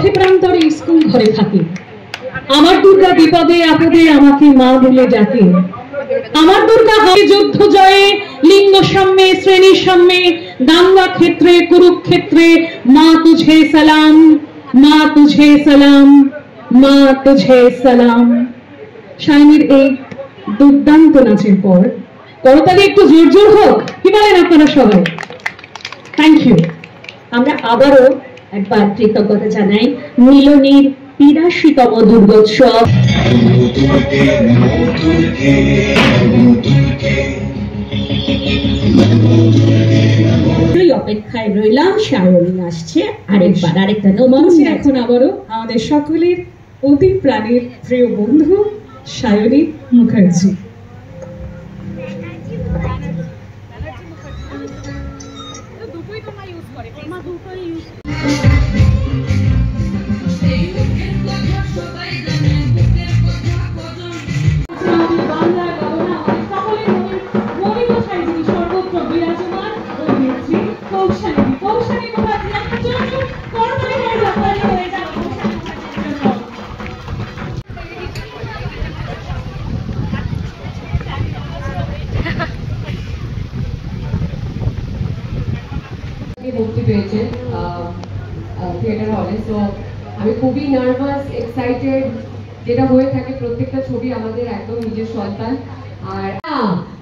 পথে প্রান্তরে স্কুল ঘরে থাকে। আমার দুর্গা বিপদে আপদে আমাকে মা বলে ডাকে। আমার দুর্গা হয় যুদ্ধ জয়ে, লিঙ্গ সাম্যে, শ্রেণী সাম্যে, দাঙ্গা ক্ষেত্রে, কুরুক্ষেত্রে। মা তুঝে সালাম, মা তুঝে সালাম, মা তুঝে সালাম। শাইনির এই দুর্দান্ত নাচের পর করতালি একটু জোর জোর হোক, কি বলেন আপনারা সবাই? Thank you. আমরা আবারও একবার কৃতজ্ঞতা জানাই মিলনীর ৮২তম দুর্গোৎসব। অপেক্ষায় রইলাম, সায়নী আসছে আরেকবার, আরেকটা মঞ্চে এখন আবারও আমাদের সকলের অতি প্রাণের প্রিয় বন্ধু সায়নী মুখার্জি। মুক্তি পেয়েছে থিয়েটার হলে। সো আমি খুবই নার্ভাস, এক্সাইটেড। যেটা হয়ে থাকে প্রত্যেকটা ছবি আমাদের একদম নিজের সন্তান।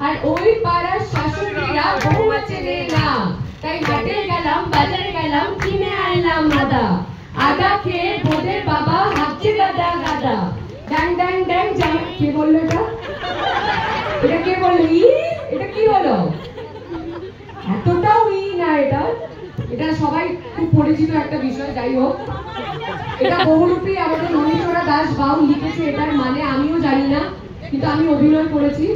আর ওই পাড়ার শাশুড়িরা বৌমা চেনে না, তাই হাটে গেলাম, বাজারে গেলাম, কিনে আনলাম আদা। আদা খেয়ে বোদের বাবা হাঁটছে দাদা গাদা। ড্যাং ড্যাং ড্যাং জামা। কে বললো এটা? এটা কে বললো? এটা কি হলো? এতটাও না এটা। এটা সবাই খুব পরিচিত একটা বিষয়। যাই হোক, এটা বহুরূপী আমাদের মনীষরা দাস বাউল লিখেছে। এটার মানে আমিও জানি না, কিন্তু আমি অভিনয় করেছি।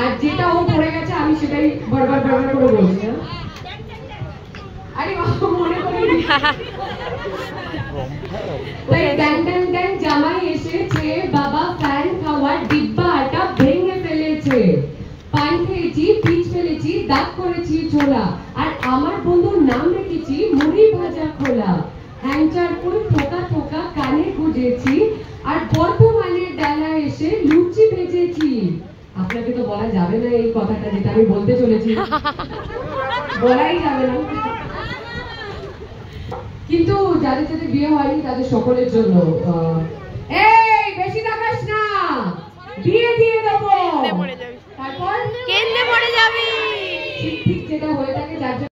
আর যেটা ও পড়ে গেছে আমি সেটাই বারবার বারবার করে বলছি। আরে মনে করি ড্যাং ড্যাং ড্যাং জামাই এসেছে, বাবা ফ্যান খাওয়ার ডিব্বা আটা ভেঙে ফেলেছে। পান খেয়েছি, পিচ ফেলেছি, দাগ করেছি ছোলা। আর আমার বন্ধুর নাম রেখেছি মুড়ি ভাজা খোলা। হ্যাংচার করে থোকা থোকা কানে গুজেছি, আর বর্তমানে ডালা এসে লুচি ভেজেছি। আপনাকে তো বলা যাবে না এই কথাটা, যেটা আমি বলতে চলেছি, বলাই যাবে না। কিন্তু যাদের যাদের বিয়ে হয়নি তাদের সকলের জন্য এই বেশি দেখাস না, বিয়ে দিয়ে দেবো, তারপর কেন্দ্রে পড়ে যাবি। ঠিক ঠিক যেটা হয়ে থাকে যার